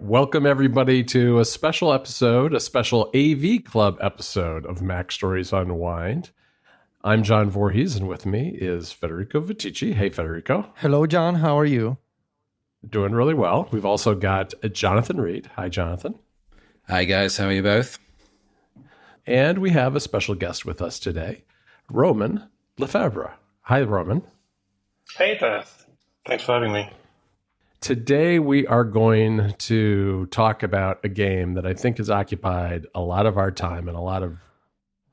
Welcome, everybody, to a special episode, a special AV Club episode of Mac Stories Unwind. I'm John Voorhees, and with me is Federico Vitici. Hey, Federico. Hello, John. How are you? Doing really well. We've also got Jonathan Reed. Hi, Jonathan. Hi, guys. How are you both? And we have a special guest with us today, Roman Lefebvre. Hi, Roman. Hey, Beth. Thanks for having me. Today, we are going to talk about a game that I think has occupied a lot of our time and a lot of...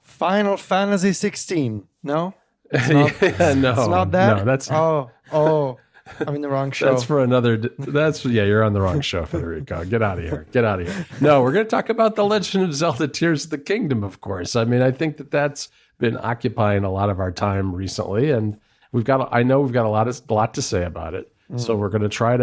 Final Fantasy 16. No? No, it's not that? No, that's... Oh, I'm in the wrong show. That's for another... you're on the wrong show, Federico. Get out of here. No, we're going to talk about The Legend of Zelda Tears of the Kingdom, of course. I mean, I think that's been occupying a lot of our time recently, and I know we've got a lot to say about it. So we're going to try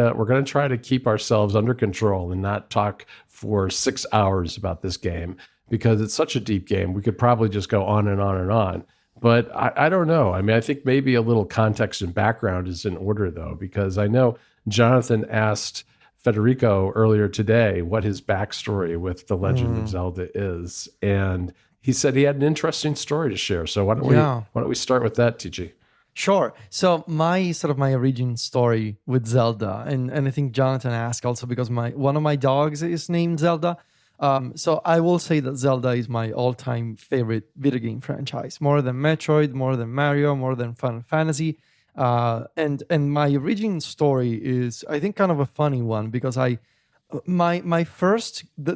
to keep ourselves under control and not talk for 6 hours about this game because it's such a deep game. We could probably just go on and on and on. But I don't know. I mean, I think maybe a little context and background is in order, though, because I know Jonathan asked Federico earlier today what his backstory with The Legend of Zelda is, and he said he had an interesting story to share. So why don't we start with that, TG? Sure. So my origin story with Zelda, and I think Jonathan asked also because one of my dogs is named Zelda. So I will say that Zelda is my all-time favorite video game franchise, more than Metroid, more than Mario, more than Final Fantasy. And my origin story is, I think, kind of a funny one because the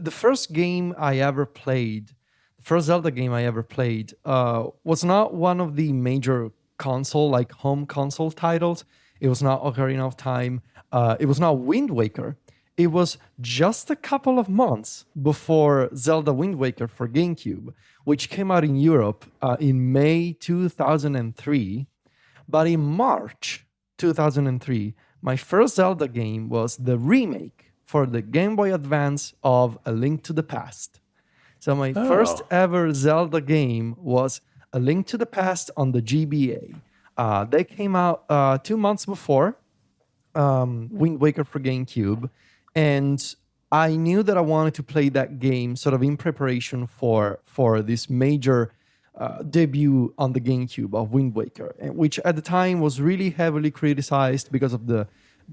first game I ever played, the first Zelda game I ever played, was not one of the major home console titles. It was not Ocarina of Time. It was not Wind Waker. It was just a couple of months before Zelda Wind Waker for GameCube, which came out in Europe in May 2003. But in March 2003, my first Zelda game was the remake for the Game Boy Advance of A Link to the Past. So my first ever Zelda game was A Link to the Past on the GBA. They came out 2 months before Wind Waker for GameCube, and I knew that I wanted to play that game sort of in preparation for this major debut on the GameCube of Wind Waker, which at the time was really heavily criticized because of the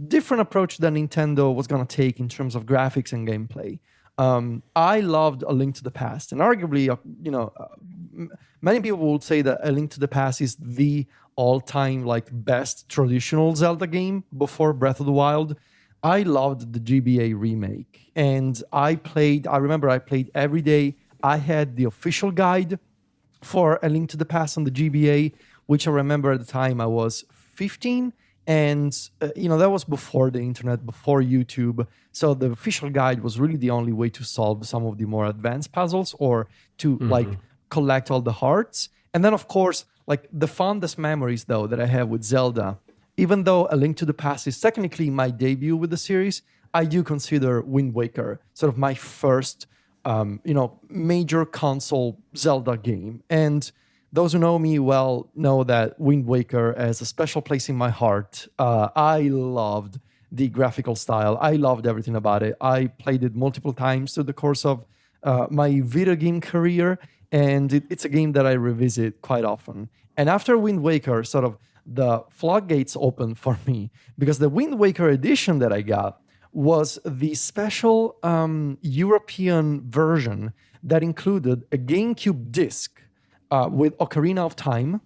different approach that Nintendo was going to take in terms of graphics and gameplay. I loved A Link to the Past, and arguably, many people would say that A Link to the Past is the all-time best traditional Zelda game before Breath of the Wild. I loved the GBA remake, and I remember I played every day. I had the official guide for A Link to the Past on the GBA, which I remember at the time I was 15. And, that was before the internet, before YouTube. So the official guide was really the only way to solve some of the more advanced puzzles or to collect all the hearts. And then, of course, the fondest memories, though, that I have with Zelda, even though A Link to the Past is technically my debut with the series, I do consider Wind Waker sort of my first, major console Zelda game. And those who know me well know that Wind Waker has a special place in my heart. I loved the graphical style. I loved everything about it. I played it multiple times through the course of my video game career, and it's a game that I revisit quite often. And after Wind Waker, sort of the floodgates opened for me because the Wind Waker edition that I got was the special European version that included a GameCube disc with Ocarina of Time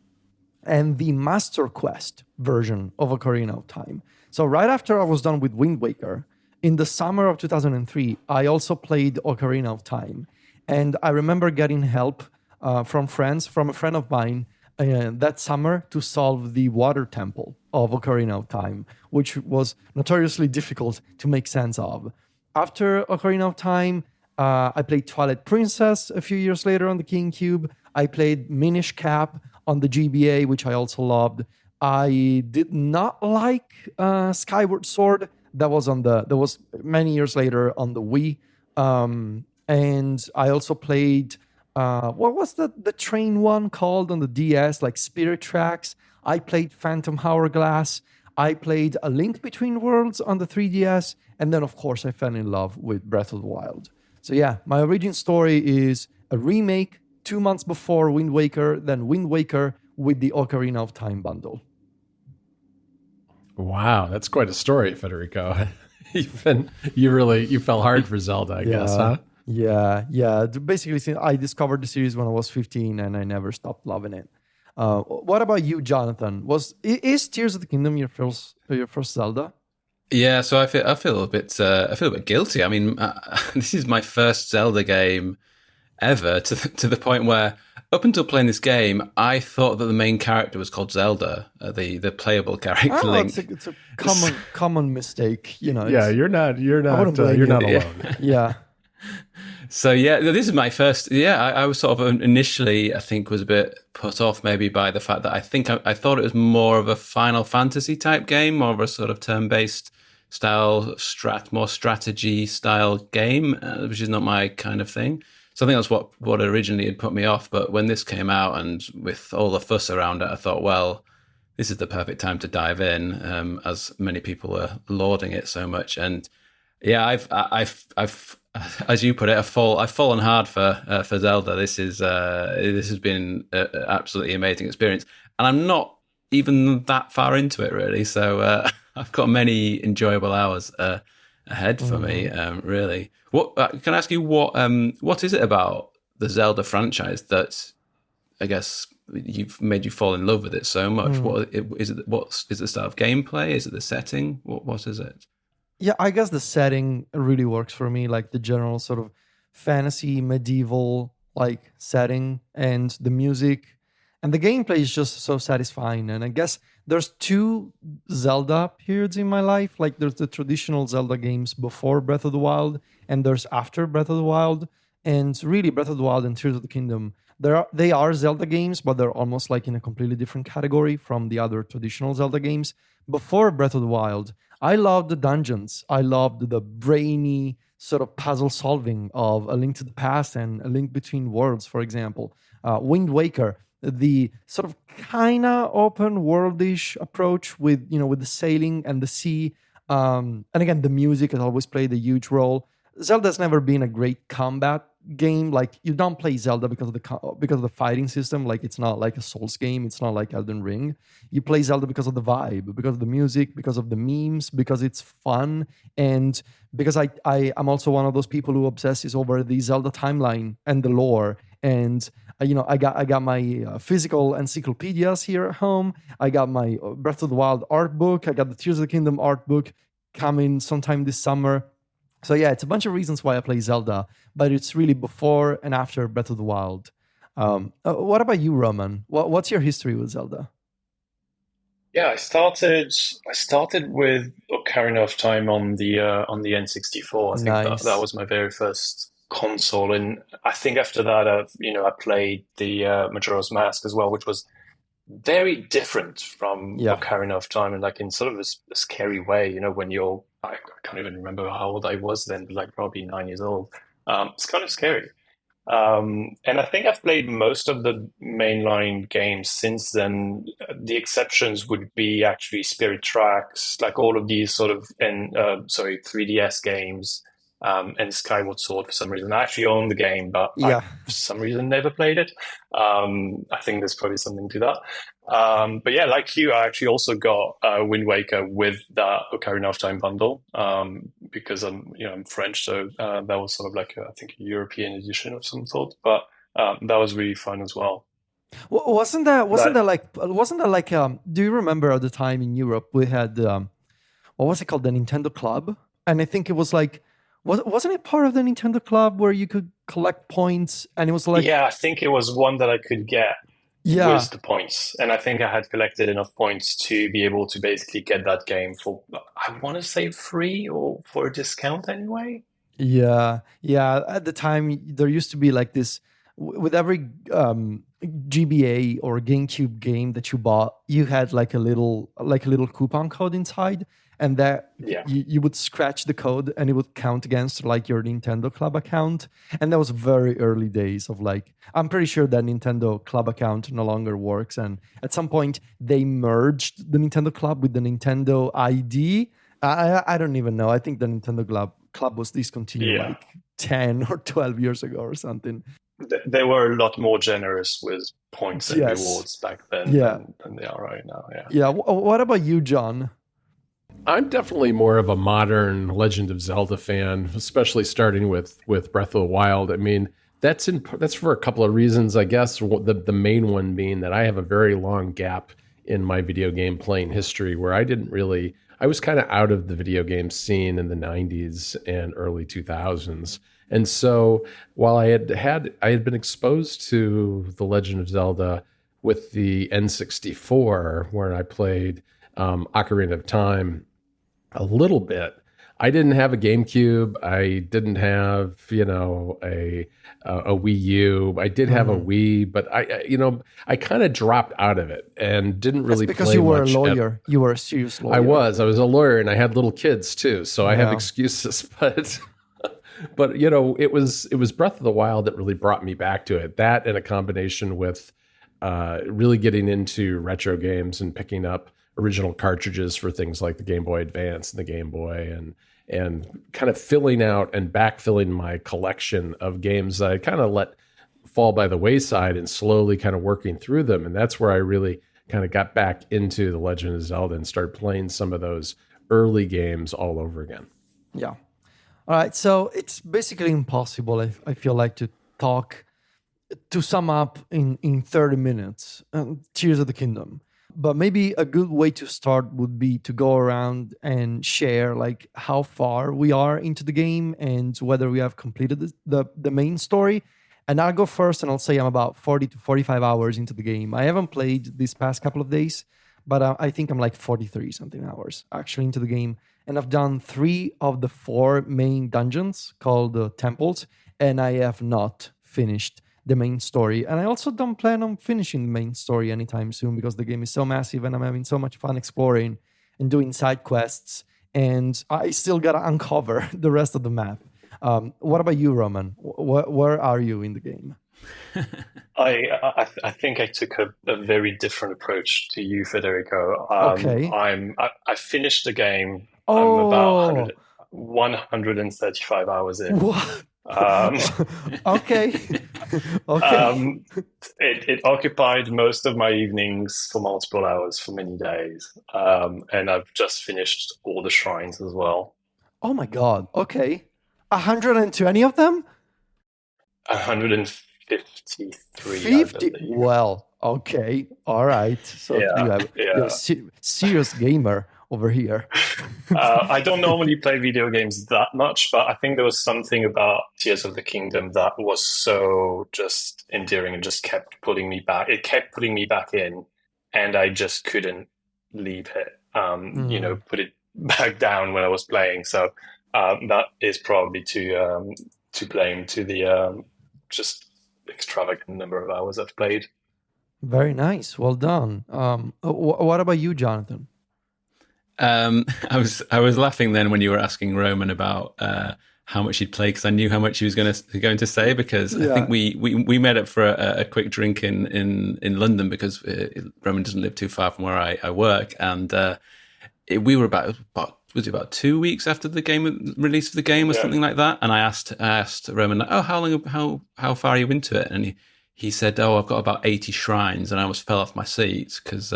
and the Master Quest version of Ocarina of Time. So right after I was done with Wind Waker, in the summer of 2003, I also played Ocarina of Time. And I remember getting help from a friend of mine that summer to solve the water temple of Ocarina of Time, which was notoriously difficult to make sense of. After Ocarina of Time, I played Twilight Princess a few years later on the GameCube. I played Minish Cap on the GBA, which I also loved. I did not like Skyward Sword. That was many years later on the Wii. And I also played what was the train one called on the DS, like Spirit Tracks. I played Phantom Hourglass. I played A Link Between Worlds on the 3DS, and then of course I fell in love with Breath of the Wild. So yeah, my origin story is a remake 2 months before Wind Waker, then Wind Waker with the Ocarina of Time bundle. Wow, that's quite a story, Federico. You fell hard for Zelda, I guess, huh? Yeah. Basically, I discovered the series when I was 15, and I never stopped loving it. What about you, Jonathan? Is Tears of the Kingdom your first Zelda? Yeah, so I feel a bit guilty. I mean, this is my first Zelda game ever, to the point where up until playing this game, I thought that the main character was called Zelda, the playable character. Link. It's a common mistake, Yeah, you're not alone. Yeah. So yeah, this is my first. Yeah, I was sort of initially, I think, was a bit put off maybe by the fact that I thought it was more of a Final Fantasy type game, more of a sort of turn-based style, more strategy style game, which is not my kind of thing. So I think that's what originally had put me off. But when this came out and with all the fuss around it, I thought, well, this is the perfect time to dive in, as many people were lauding it so much. And yeah, I've as you put it, I've fallen hard for Zelda. This has been an absolutely amazing experience, and I'm not even that far into it really. So I've got many enjoyable hours ahead for me. Really, what can I ask you? What is it about the Zelda franchise that I guess you've made you fall in love with it so much? What is it? What is the style of gameplay? Is it the setting? What is it? Yeah, I guess the setting really works for me, like the general sort of fantasy, medieval like setting, and the music and the gameplay is just so satisfying. And I guess there's two Zelda periods in my life. Like there's the traditional Zelda games before Breath of the Wild, and there's after Breath of the Wild. And really, Breath of the Wild and Tears of the Kingdom, they are Zelda games, but they're almost like in a completely different category from the other traditional Zelda games. Before Breath of the Wild, I loved the dungeons. I loved the brainy sort of puzzle solving of A Link to the Past and A Link Between Worlds, for example. Wind Waker, the sort of kind of open worldish approach with the sailing and the sea. And again, the music has always played a huge role. Zelda's never been a great combat game. Like you don't play Zelda because of the fighting system. Like it's not like a Souls game. It's not like Elden Ring. You play Zelda because of the vibe, because of the music, because of the memes, because it's fun, and because I'm also one of those people who obsesses over the Zelda timeline and the lore. And I got my physical encyclopedias here at home. I got my Breath of the Wild art book. I got the Tears of the Kingdom art book coming sometime this summer. So yeah, it's a bunch of reasons why I play Zelda, but it's really before and after Breath of the Wild. What about you, Roman? What's your history with Zelda? Yeah, I started with Ocarina of Time on the N64. I think Nice. that was my very first console, and I think after that, I played the Majora's Mask as well, which was very different from Yeah. Ocarina of Time, and like in sort of a scary way. When I can't even remember how old I was then, but like probably 9 years old. It's kind of scary. And I think I've played most of the mainline games since then. The exceptions would be actually Spirit Tracks, like all of these sort of 3DS games, and Skyward Sword for some reason. I actually own the game, but I, Yeah. for some reason, never played it. I think there's probably something to that. But yeah, like you, I actually also got Wind Waker with the Ocarina of Time bundle, because I'm French, so that was sort of like I think a European edition of some sort. But that was really fun as well. Wasn't that like do you remember at the time in Europe we had what was it called, the Nintendo Club? And I think it was like wasn't it part of the Nintendo Club where you could collect points, and it was like Yeah, I think it was one that I could get yeah. with the points, and I think I had collected enough points to be able to basically get that game for, I want to say, free or for a discount anyway. Yeah, yeah. At the time, there used to be like this with every GBA or GameCube game that you bought, you had like a little coupon code inside, and that Yeah. you would scratch the code and it would count against like your Nintendo Club account. And that was very early days of like, I'm pretty sure that Nintendo Club account no longer works. And at some point they merged the Nintendo Club with the Nintendo ID. I don't even know. I think the Nintendo Club was discontinued like 10 or 12 years ago or something. They were a lot more generous with points and rewards back then than they are right now. Yeah. Yeah. What about you, John? I'm definitely more of a modern Legend of Zelda fan, especially starting with Breath of the Wild. I mean, that's for a couple of reasons, I guess. The main one being that I have a very long gap in my video game playing history where I was kind of out of the video game scene in the 90s and early 2000s. And so while I had been exposed to The Legend of Zelda with the N64, where I played Ocarina of Time a little bit, I didn't have a GameCube. I didn't have, a Wii U. I did have a Wii, but I kind of dropped out of it and didn't really play much. Because you were a lawyer. You were a serious lawyer. I was a lawyer, and I had little kids too, so I have excuses. But it was Breath of the Wild that really brought me back to it. That, and a combination with really getting into retro games and picking up original cartridges for things like the Game Boy Advance and the Game Boy, and kind of filling out and backfilling my collection of games that I kind of let fall by the wayside and slowly kind of working through them. And that's where I really kind of got back into The Legend of Zelda and started playing some of those early games all over again. Yeah. All right. So it's basically impossible, I feel like, to sum up in 30 minutes. Tears of the Kingdom. But maybe a good way to start would be to go around and share like how far we are into the game and whether we have completed the main story. And I'll go first, and I'll say I'm about 40 to 45 hours into the game. I haven't played these past couple of days, but I think I'm like 43 something hours actually into the game. And I've done 3 of the 4 main dungeons called the temples, and I have not finished the main story. And I also don't plan on finishing the main story anytime soon because the game is so massive and I'm having so much fun exploring and doing side quests. And I still got to uncover the rest of the map. What about you, Roman? Where are you in the game? I think I took a very different approach to you, Federico. Okay. I finished the game. Oh. I'm about 135 hours in. What? Okay. It occupied most of my evenings for multiple hours for many days. And I've just finished all the shrines as well. Oh my God. Okay. 120 of them? 153. 50? Well, okay. All right. So you're a serious gamer over here. I don't normally play video games that much, but I think there was something about Tears of the Kingdom that was so just endearing and just kept pulling me back. It kept putting me back in, and I just couldn't leave it, put it back down when I was playing. So that is probably to blame to the just extravagant number of hours I've played. Very nice. Well done. What about you, Jonathan? I was laughing then when you were asking Roman about how much he'd play, because I knew how much he was going to say, because I think we met up for a quick drink in London, because Roman doesn't live too far from where I work, and we were about 2 weeks after the release of the game or something like that, and I asked Roman, how far are you into it? And he said, I've got about 80 shrines, and I almost fell off my seat because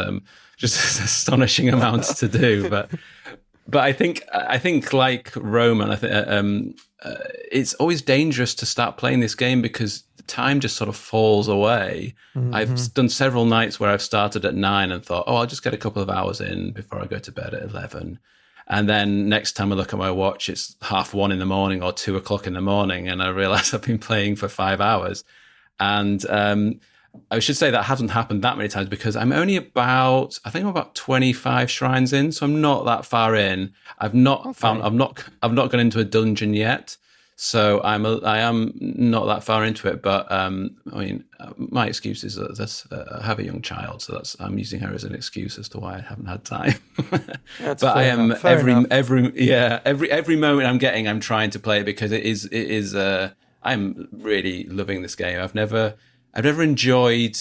just astonishing amounts to do. But I think like Roman, I think it's always dangerous to start playing this game because the time just sort of falls away. Mm-hmm. I've done several nights where I've started at 9 and thought, I'll just get a couple of hours in before I go to bed at 11. And then next time I look at my watch, it's 1:30 in the morning or 2:00 in the morning, and I realize I've been playing for 5 hours. And I should say that hasn't happened that many times because I'm only about 25 shrines in, so I'm not that far in. I've not gone into a dungeon yet, So I am not that far into it, but I mean, my excuse is that I have a young child, so I'm using her as an excuse as to why I haven't had time. That's But I fair am enough. Fair enough. every moment I'm getting, I'm trying to play because it is. I'm really loving this game. I've never enjoyed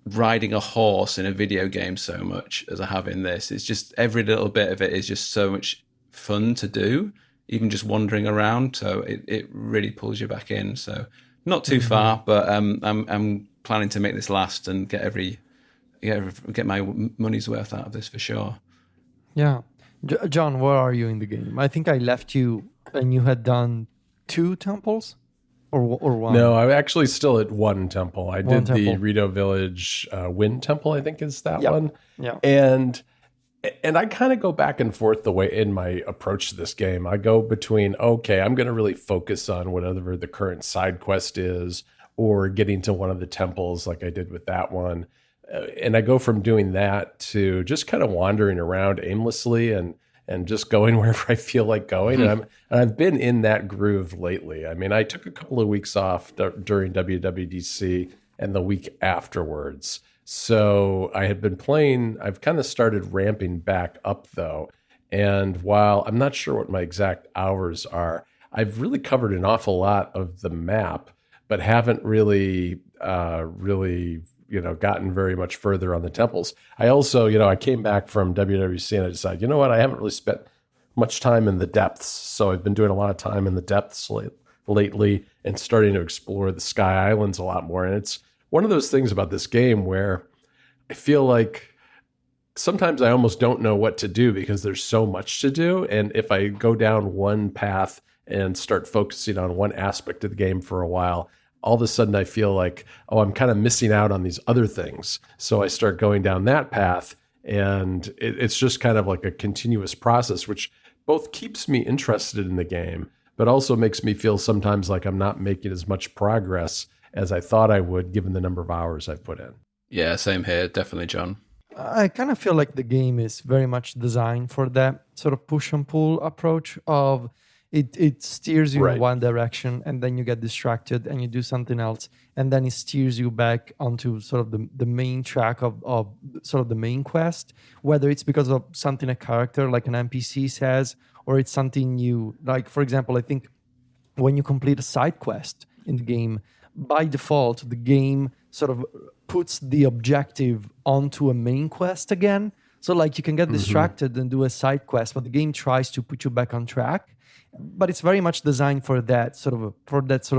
riding a horse in a video game so much as I have in this. It's just every little bit of it is just so much fun to do, even just wandering around. So it really pulls you back in. So not too far, but I'm planning to make this last and get my money's worth out of this for sure. Yeah. John, where are you in the game? I think I left you and you had done 2 temples or one? No, I'm actually still at one temple. I did the temple. Rito Village Wind Temple, I think is that Yep. one. Yeah. And I kind of go back and forth the way in my approach to this game. I go between, okay, I'm going to really focus on whatever the current side quest is, or getting to one of the temples like I did with that one. And I go from doing that to just kind of wandering around aimlessly and just going wherever I feel like going. And I've been in that groove lately. I mean, I took a couple of weeks off during WWDC and the week afterwards. So I had been playing, I've kind of started ramping back up though. And while I'm not sure what my exact hours are, I've really covered an awful lot of the map, but haven't really, gotten very much further on the temples. I also, I came back from WWC and I decided, you know what, I haven't really spent much time in the depths. So I've been doing a lot of time in the depths lately and starting to explore the Sky Islands a lot more. And it's one of those things about this game where I feel like sometimes I almost don't know what to do because there's so much to do. And if I go down one path and start focusing on one aspect of the game for a while, all of a sudden I feel like, oh, I'm kind of missing out on these other things. So I start going down that path, and it's just kind of like a continuous process, which both keeps me interested in the game, but also makes me feel sometimes like I'm not making as much progress as I thought I would, given the number of hours I've put in. Yeah, same here. Definitely, John. I kind of feel like the game is very much designed for that sort of push and pull approach of it steers you in one direction and then you get distracted and you do something else, and then it steers you back onto sort of the main track of sort of the main quest, whether it's because of something a character like an NPC says, or it's something you like. For example, I think when you complete a side quest in the game, by default, the game sort of puts the objective onto a main quest again. So like you can get distracted and do a side quest, but the game tries to put you back on track. But it's very much designed for that sort of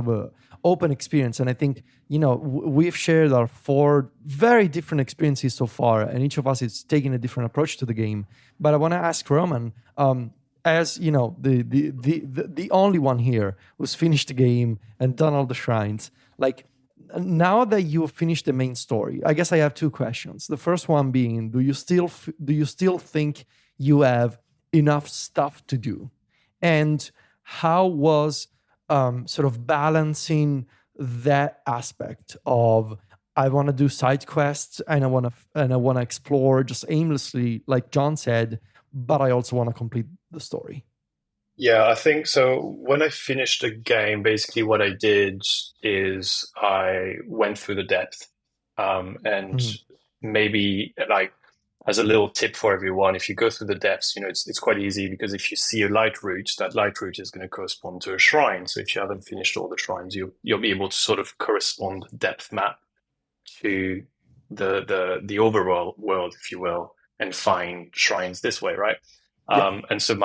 a open experience. And I think, we've shared our 4 very different experiences so far, and each of us is taking a different approach to the game. But I want to ask Roman, as the only one here who's finished the game and done all the shrines, like, now that you've finished the main story, I guess I have 2 questions. The first one being, do you still think you have enough stuff to do? And how was sort of balancing that aspect of, I want to do side quests and I want to explore just aimlessly, like John said, but I also want to complete the story? Yeah, I think so. When I finished the game, basically what I did is I went through the depth. And maybe like as a little tip for everyone, if you go through the depths, it's quite easy because if you see a light route, that light route is going to correspond to a shrine. So if you haven't finished all the shrines, you'll be able to sort of correspond depth map to the overall world, if you will, and find shrines this way, right? And so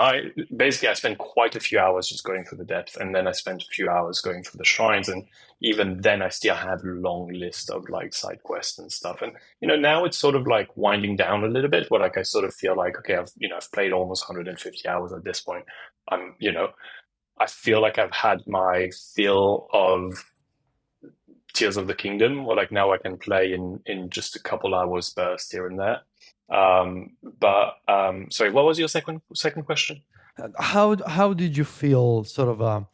basically I spent quite a few hours just going through the depth, and then I spent a few hours going through the shrines, and even then I still had a long list of like side quests and stuff. And now it's sort of like winding down a little bit, where like I sort of feel like, okay, I've played almost 150 hours at this point. I feel like I've had my fill of Tears of the Kingdom, or like now I can play in just a couple hours burst here and there. Sorry, what was your second question? How did you feel sort of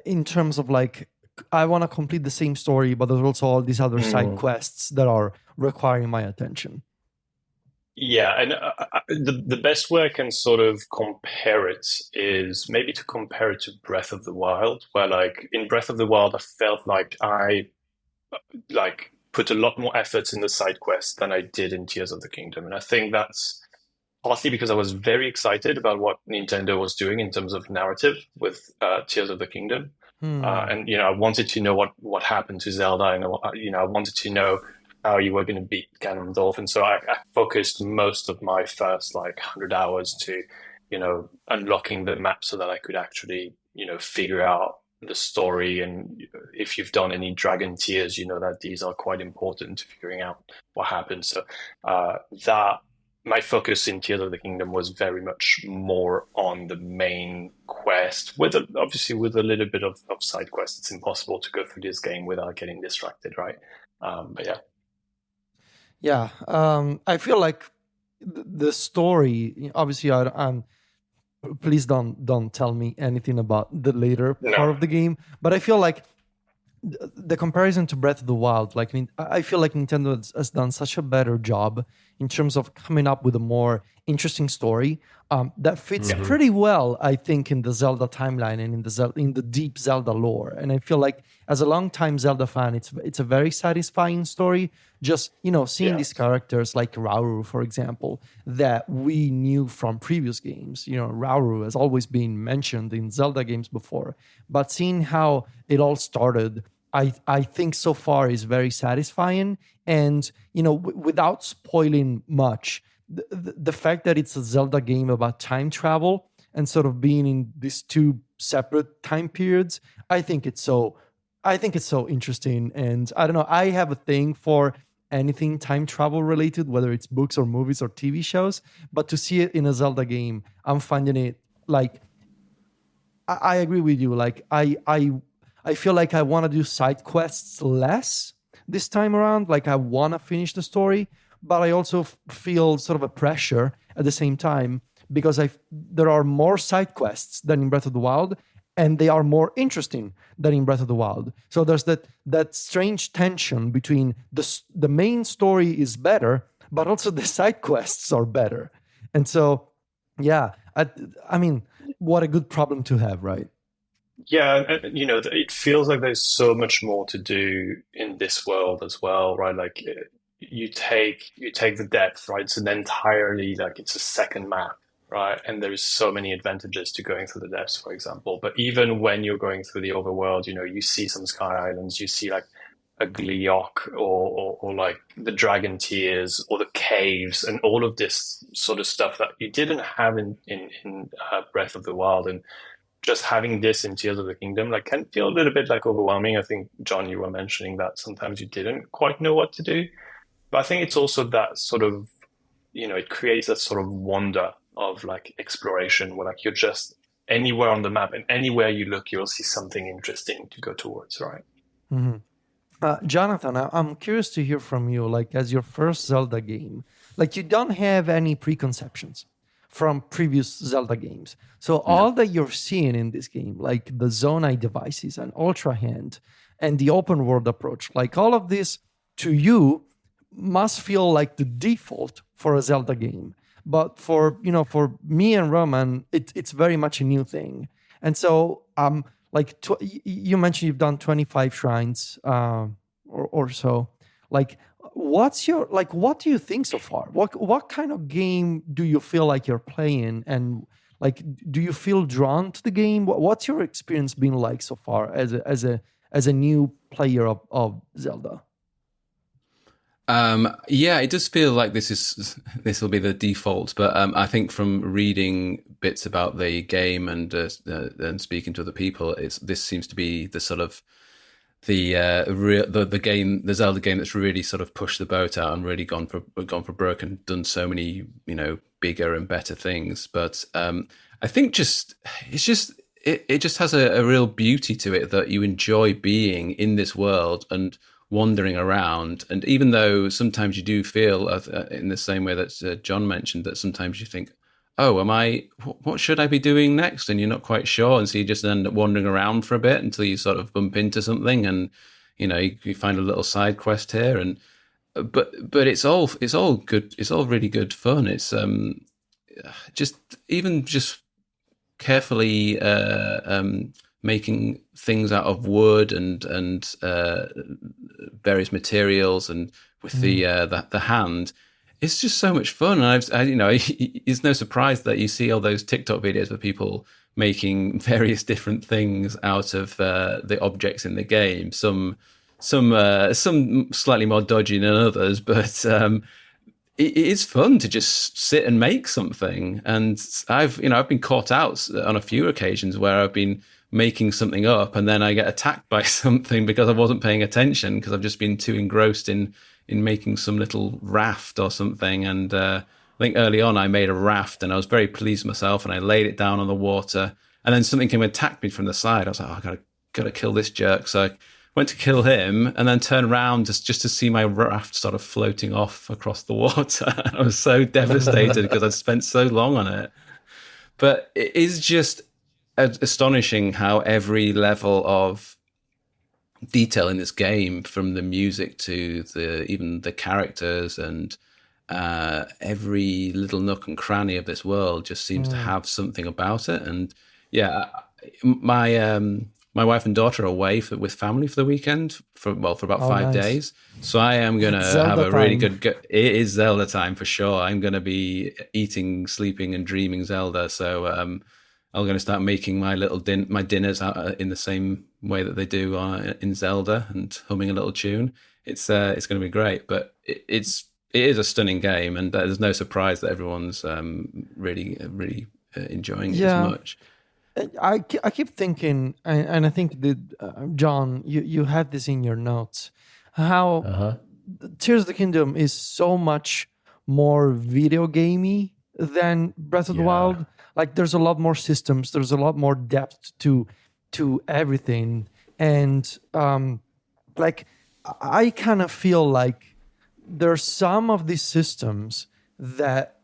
in terms of like, I want to complete the same story, but there's also all these other side quests that are requiring my attention? Yeah, and the best way I can sort of compare it is maybe to compare it to Breath of the Wild, where like in Breath of the Wild, I felt like I like put a lot more effort in the side quest than I did in Tears of the Kingdom, and I think that's partly because I was very excited about what Nintendo was doing in terms of narrative with Tears of the Kingdom. Hmm. And I wanted to know what happened to Zelda, and I wanted to know how you were going to beat Ganondorf, and so I focused most of my first like 100 hours to, unlocking the map so that I could actually, figure out the story. And if you've done any Dragon Tears, you know that these are quite important to figuring out what happened. So that my focus in Tears of the Kingdom was very much more on the main quest, obviously with a little bit of side quest. It's impossible to go through this game without getting distracted, right? But yeah. Yeah, I feel like the story. Obviously, I'm. Please don't tell me anything about the later part No. of the game. But I feel like the comparison to Breath of the Wild, like I feel like Nintendo has done such a better job in terms of coming up with a more interesting story that fits Yeah. pretty well, I think, in the Zelda timeline and in the deep Zelda lore. And I feel like as a longtime Zelda fan, it's a very satisfying story. Just seeing these Yes. characters like Rauru, for example, that we knew from previous games. Rauru has always been mentioned in Zelda games before, but seeing how it all started, I think so far is very satisfying. And without spoiling much, the fact that it's a Zelda game about time travel and sort of being in these two separate time periods, I think it's so interesting. And I don't know, I have a thing for anything time travel related, whether it's books or movies or TV shows. But to see it in a Zelda game, I'm finding it like I agree with you. Like I feel like I want to do side quests less this time around. Like I want to finish the story, but I also feel sort of a pressure at the same time because there are more side quests than in Breath of the Wild, and they are more interesting than in Breath of the Wild. So there's that strange tension between the main story is better, but also the side quests are better. And so, yeah, I mean, what a good problem to have, right? Yeah, and it feels like there's so much more to do in this world as well, right? Like you take the depth, right? It's an entirely like it's a second map, right? And there's so many advantages to going through the depths, for example. But even when you're going through the overworld, you see some sky islands, you see like a Gleeok or like the Dragon Tears or the caves and all of this sort of stuff that you didn't have in Breath of the Wild. And just having this in Tears of the Kingdom like can feel a little bit like overwhelming. I think John, you were mentioning that sometimes you didn't quite know what to do, but I think it's also that sort of it creates that sort of wonder of like exploration where like you're just anywhere on the map and anywhere you look you'll see something interesting to go towards, right? Mhm. Jonathan, I'm curious to hear from you. Like, as your first Zelda game, like you don't have any preconceptions from previous Zelda games. So No. all that you're seeing in this game, like the Zonai devices and Ultra Hand and the open world approach, like all of this to you must feel like the default for a Zelda game. But for me and Roman, it's very much a new thing. And so like you mentioned you've done 25 shrines or so. Like what do you think so far? What kind of game do you feel like you're playing, and like do you feel drawn to the game? What's your experience been like so far as a new player of Zelda? Yeah, it does feel like this will be the default, but I think from reading bits about the game and speaking to other people, this seems to be the sort of the game, the Zelda game that's really sort of pushed the boat out and really gone for broke and done so many bigger and better things. But I think it just has a real beauty to it that you enjoy being in this world and wandering around. And even though sometimes you do feel in the same way that John mentioned, that sometimes you think, oh, what should I be doing next? And you're not quite sure. And so you just end up wandering around for a bit until you sort of bump into something and, you find a little side quest here. And but it's all good. It's all really good fun. It's just carefully making things out of wood and various materials, and with the hand. It's just so much fun. And it's no surprise that you see all those TikTok videos of people making various different things out of the objects in the game. Some slightly more dodgy than others, but it is fun to just sit and make something. And I've been caught out on a few occasions where I've been making something up and then I get attacked by something because I wasn't paying attention, because I've just been too engrossed in making some little raft or something. And I think early on I made a raft and I was very pleased with myself, and I laid it down on the water, and then something came and attacked me from the side. I was like, oh, I gotta kill this jerk. So I went to kill him and then turned around just to see my raft sort of floating off across the water. I was so devastated because I'd spent so long on it. But it is just astonishing how every level of detail in this game, from the music to even the characters and every little nook and cranny of this world, just seems to have something about it. And yeah, my wife and daughter are away with family for the weekend for about 5 days. So I am going to have a really good it is Zelda time for sure. I'm going to be eating, sleeping and dreaming Zelda. So I'm going to start making my little my dinners in the same way that they do in Zelda, and humming a little tune. It's going to be great, but it is a stunning game, and there's no surprise that everyone's really enjoying it as much. I keep thinking, and I think that John, you had this in your notes, how Tears of the Kingdom is so much more video gamey than Breath of the Wild. Like, there's a lot more systems, there's a lot more depth to everything, and like I kind of feel like there's some of these systems that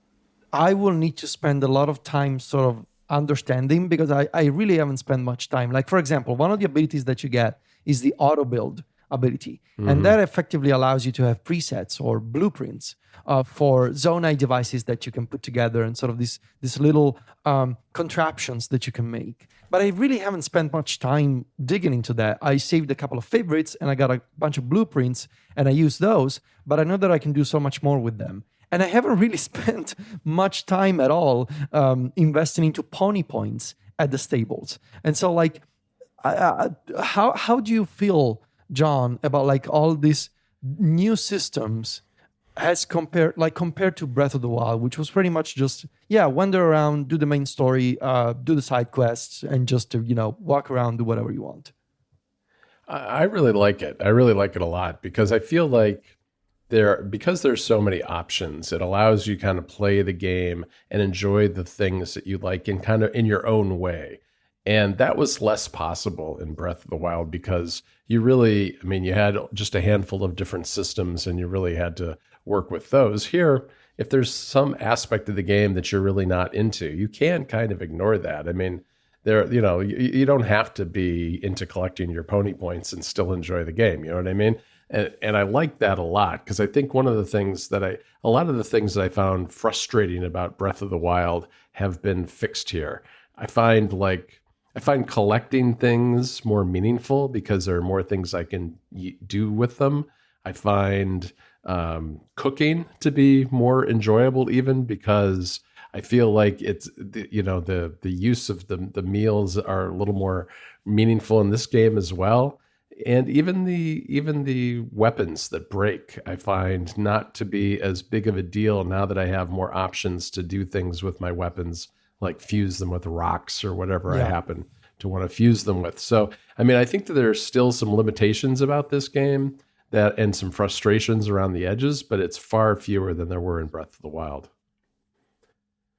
I will need to spend a lot of time sort of understanding, because I really haven't spent much time. Like, for example, one of the abilities that you get is the auto build ability, and that effectively allows you to have presets or blueprints for Zonai devices that you can put together, and sort of these little contraptions that you can make. But I really haven't spent much time digging into that. I saved a couple of favorites and I got a bunch of blueprints and I use those, but I know that I can do so much more with them. And I haven't really spent much time at all investing into pony points at the stables. And so, like, how do you feel, John, about like all these new systems as compared to Breath of the Wild, which was pretty much just wander around, do the main story, do the side quests, and just to walk around, do whatever you want? I really like it. I really like it a lot, because I feel like because there's so many options, it allows you kind of play the game and enjoy the things that you like in kind of in your own way. And that was less possible in Breath of the Wild, because you had just a handful of different systems and you really had to work with those. Here, if there's some aspect of the game that you're really not into, you can kind of ignore that. I mean, you don't have to be into collecting your pony points and still enjoy the game. You know what I mean? And I like that a lot, because I think a lot of the things that I found frustrating about Breath of the Wild have been fixed here. I find collecting things more meaningful because there are more things I can do with them. I find cooking to be more enjoyable, even because I feel like it's the use of the meals are a little more meaningful in this game as well. And even the weapons that break, I find not to be as big of a deal now that I have more options to do things with my weapons, like fuse them with rocks or whatever I happen to want to fuse them with. So, I mean, I think that there's still some limitations about this game and some frustrations around the edges, but it's far fewer than there were in Breath of the Wild.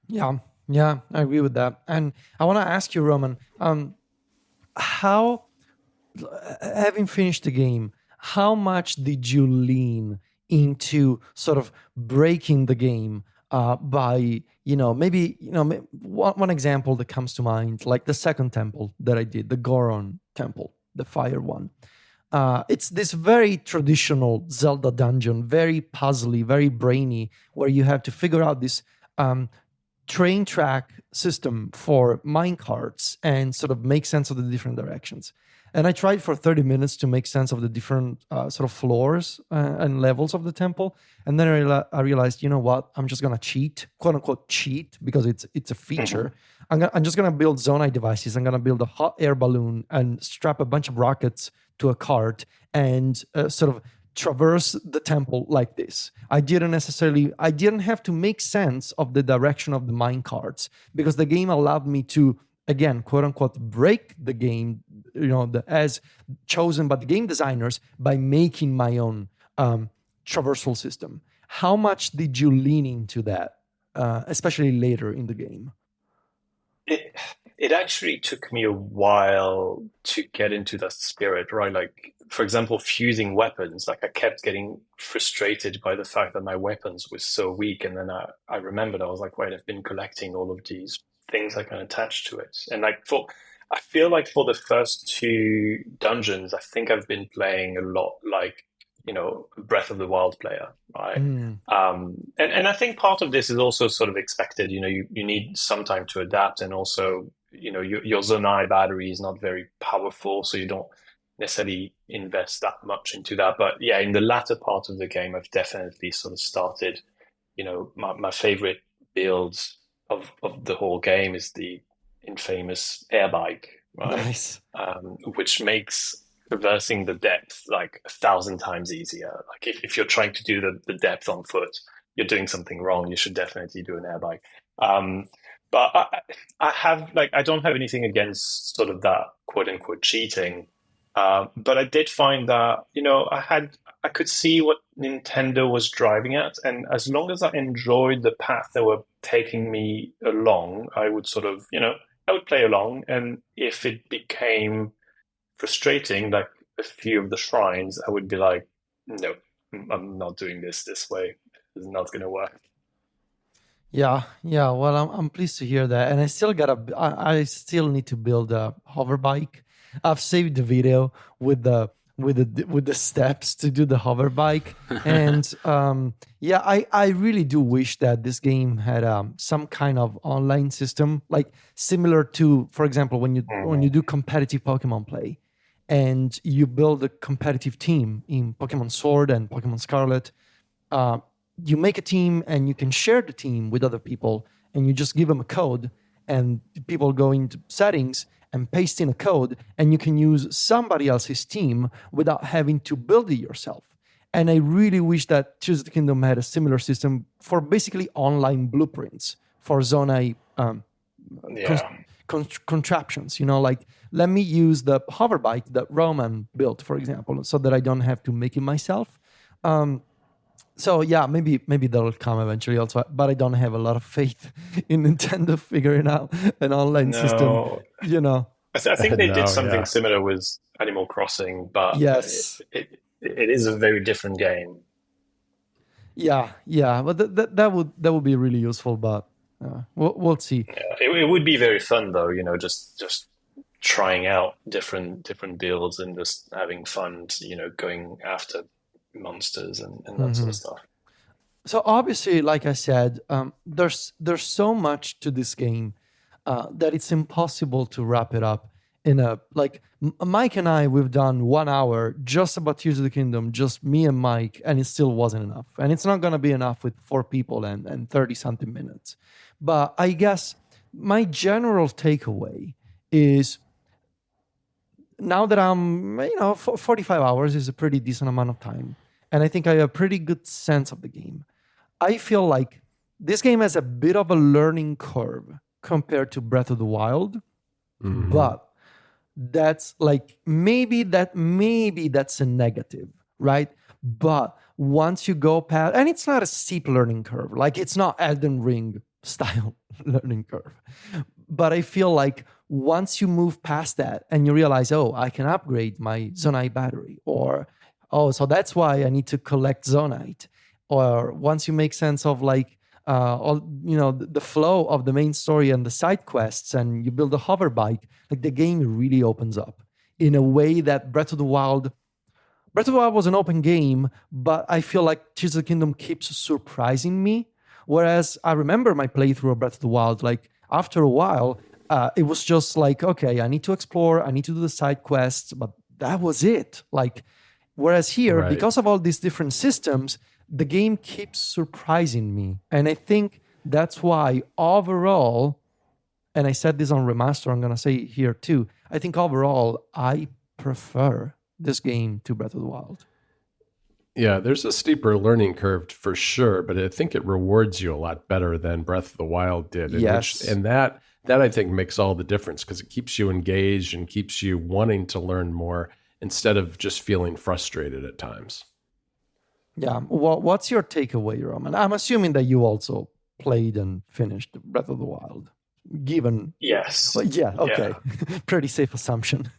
Yeah, I agree with that. And I want to ask you, Roman, having finished the game, how much did you lean into sort of breaking the game by, one example that comes to mind, like the second temple that I did, the Goron temple, the fire one. It's this very traditional Zelda dungeon, very puzzly, very brainy, where you have to figure out this train track system for minecarts and sort of make sense of the different directions. And I tried for 30 minutes to make sense of the different sort of floors and levels of the temple. And then I realized, you know what? I'm just going to cheat, quote unquote cheat, because it's a feature. I'm just going to build Zonai devices. I'm going to build a hot air balloon and strap a bunch of rockets to a cart and sort of traverse the temple like this. I didn't have to make sense of the direction of the mine carts because the game allowed me to, again, quote unquote, break the game, as chosen by the game designers by making my own traversal system. How much did you lean into that, especially later in the game? It actually took me a while to get into that spirit, right? Like, for example, fusing weapons. Like, I kept getting frustrated by the fact that my weapons were so weak. And then I remembered, I was like, wait, I've been collecting all of these things I can attach to it. And I feel like for the first two dungeons, I think I've been playing a lot like, Breath of the Wild player, right? And I think part of this is also sort of expected. You need some time to adapt, and also, your Zonai battery is not very powerful, so you don't necessarily invest that much into that. But yeah, in the latter part of the game, I've definitely sort of started, my favorite builds of the whole game is the infamous air bike, right? Nice. Which makes traversing the depth like 1,000 times easier. Like if you're trying to do the depth on foot, you're doing something wrong. You should definitely do an air bike. But I don't have anything against sort of that quote unquote cheating. But I did find that, I could see what Nintendo was driving at. And as long as I enjoyed the path they were taking me along, I would sort of, I would play along. And if it became frustrating, like a few of the shrines, I would be like, no, I'm not doing this way. It's not going to work. Yeah. Well, I'm pleased to hear that, and I still need to build a hover bike. I've saved the video with the steps to do the hover bike, and I really do wish that this game had some kind of online system, like similar to, for example, when you do competitive Pokemon play, and you build a competitive team in Pokemon Sword and Pokemon Scarlet. You make a team and you can share the team with other people, and you just give them a code, and people go into settings and paste in a code, and you can use somebody else's team without having to build it yourself. And I really wish that Tears of the Kingdom had a similar system for basically online blueprints for Zonai contraptions. Like, let me use the hover bike that Roman built, for example, so that I don't have to make it myself. So yeah, maybe that'll come eventually also, but I don't have a lot of faith in Nintendo figuring out an online system. I think they did something similar with Animal Crossing, but yes, it is a very different game. Yeah, but that would be really useful, but we'll see. Yeah, it would be very fun though, just trying out different builds and just having fun, going after monsters and that sort of stuff. So obviously, like I said, there's so much to this game that it's impossible to wrap it up in a, like, Mike and I, we've done 1 hour just about Tears of the Kingdom, just me and Mike, and it still wasn't enough. And it's not going to be enough with 4 people and 30 something minutes. But I guess my general takeaway is, now that I'm, 45 hours is a pretty decent amount of time, and I think I have a pretty good sense of the game. I feel like this game has a bit of a learning curve compared to Breath of the Wild, but that's like, maybe that's a negative, right? But once you go past, and it's not a steep learning curve, like it's not Elden Ring style learning curve, but I feel like once you move past that and you realize, I can upgrade my Zonite battery, or so that's why I need to collect Zonite. Or once you make sense of like, the flow of the main story and the side quests, and you build a hover bike, like the game really opens up in a way that Breath of the Wild Breath of the Wild was an open game, but I feel like Tears of the Kingdom keeps surprising me. Whereas I remember my playthrough of Breath of the Wild, like after a while, it was just like, okay, I need to explore, I need to do the side quests, but that was it. Like, whereas here, Right. because of all these different systems, the game keeps surprising me. And I think that's why overall, and I said this on Remaster, I'm going to say it here too, I think overall, I prefer this game to Breath of the Wild. Yeah, there's a steeper learning curve for sure, but I think it rewards you a lot better than Breath of the Wild did. Yes. And that I think makes all the difference because it keeps you engaged and keeps you wanting to learn more instead of just feeling frustrated at times. Yeah. Well, what's your takeaway, Roman? I'm assuming that you also played and finished Breath of the Wild, given... Yes. Well, yeah, okay. Yeah. Pretty safe assumption.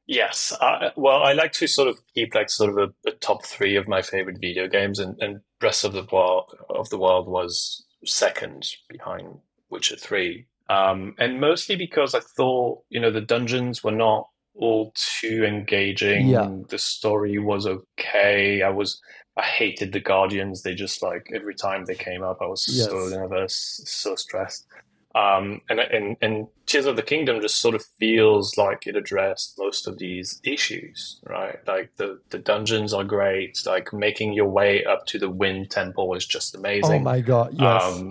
Yes. Well, I like to sort of keep like sort of a top three of my favorite video games, and Breath of the Wild was second behind Witcher 3. And mostly because I thought, the dungeons were not all too engaging. Yeah. The story was okay. I hated the Guardians. They just like every time they came up, I was so nervous, so stressed. And Tears of the Kingdom just sort of feels like it addressed most of these issues, right? Like the dungeons are great. Like making your way up to the Wind Temple is just amazing. Oh my God, yes.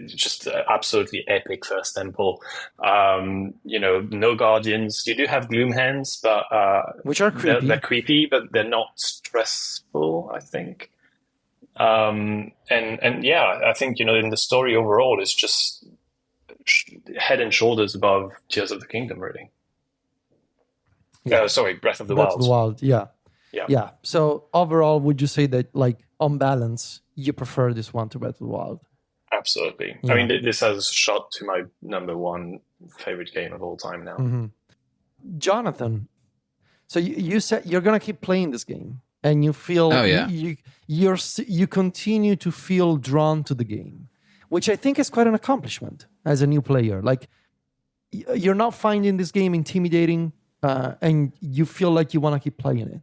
Just absolutely epic first temple. No Guardians. You do have Gloom Hands, but which are creepy. They're creepy, but they're not stressful, I think. And yeah, I think in the story overall, it's just head and shoulders above Tears of the Kingdom, really. Yeah. Sorry, Breath of the Breath Wild. of the Wild, yeah. Yeah. So overall, would you say that, like, on balance, you prefer this one to Breath of the Wild? Absolutely. Yeah. I mean, this has shot to my number one favorite game of all time now. Mm-hmm. Jonathan, so you said you're gonna keep playing this game, and you feel you continue to feel drawn to the game, which I think is quite an accomplishment as a new player. Like, you're not finding this game intimidating, and you feel like you want to keep playing it.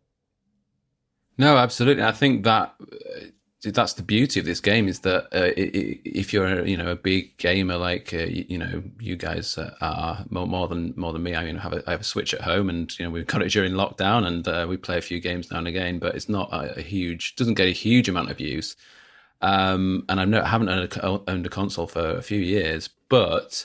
No, absolutely. I think that's the beauty of this game is that if you're a big gamer like you guys are more than me. I mean, I have a Switch at home, and we've got it during lockdown, and we play a few games now and again, but it's not doesn't get a huge amount of use. And I haven't owned a console for a few years, but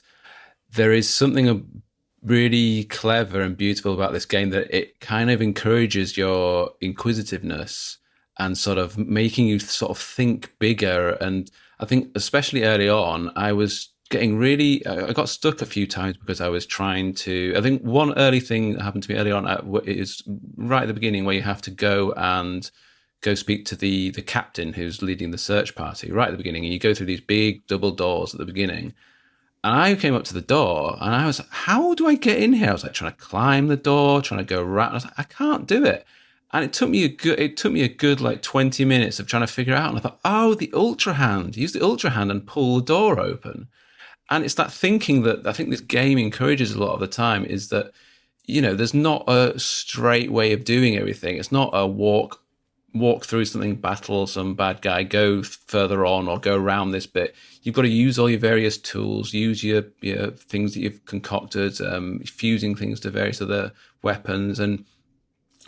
there is something really clever and beautiful about this game that it kind of encourages your inquisitiveness and sort of making you sort of think bigger. And I think especially early on, I was getting I got stuck a few times because I was trying to, I think one early thing that happened to me early on is right at the beginning where you have to go speak to the captain who's leading the search party right at the beginning. And you go through these big double doors at the beginning. And I came up to the door and I was like, how do I get in here? I was like trying to climb the door, trying to go around. I was like, I can't do it. And it took me a good like 20 minutes of trying to figure it out. And I thought, oh, the Ultra Hand. Use the Ultra Hand and pull the door open. And it's that thinking that I think this game encourages a lot of the time is that, there's not a straight way of doing everything. It's not a walk through something, battle some bad guy, go further on or go around this bit. You've got to use all your various tools, use your things that you've concocted, fusing things to various other weapons. And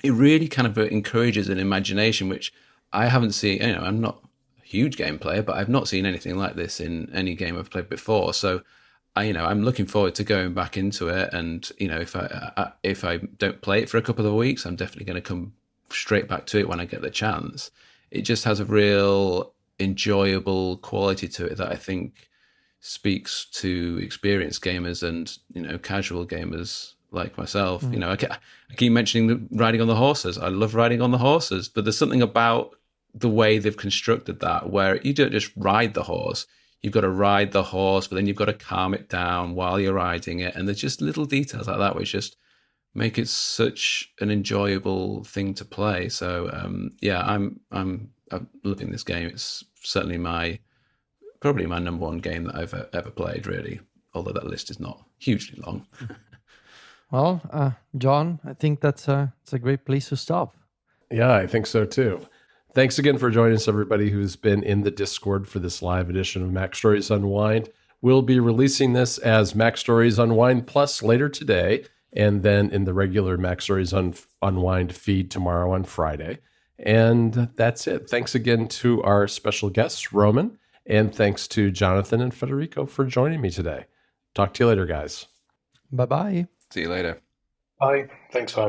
it really kind of encourages an imagination, which I haven't seen. I'm not a huge game player, but I've not seen anything like this in any game I've played before. So, I'm looking forward to going back into it. And if I don't play it for a couple of weeks, I'm definitely going to come straight back to it when I get the chance. It just has a real enjoyable quality to it that I think speaks to experienced gamers and casual gamers like myself. I keep mentioning the riding on the horses. I love riding on the horses, but there's something about the way they've constructed that where you don't just ride the horse. You've got to ride the horse, but then you've got to calm it down while you're riding it. And there's just little details like that which just make it such an enjoyable thing to play. So I'm loving this game. It's certainly probably my number one game that I've ever played, really. Although that list is not hugely long. Well, John, I think it's a great place to stop. Yeah, I think so too. Thanks again for joining us, everybody who's been in the Discord for this live edition of Mac Stories Unwind. We'll be releasing this as Mac Stories Unwind Plus later today, and then in the regular Mac Stories Unwind feed tomorrow on Friday. And that's it. Thanks again to our special guests, Roman, and thanks to Jonathan and Federico for joining me today. Talk to you later, guys. Bye-bye. See you later. Bye. Thanks for having me.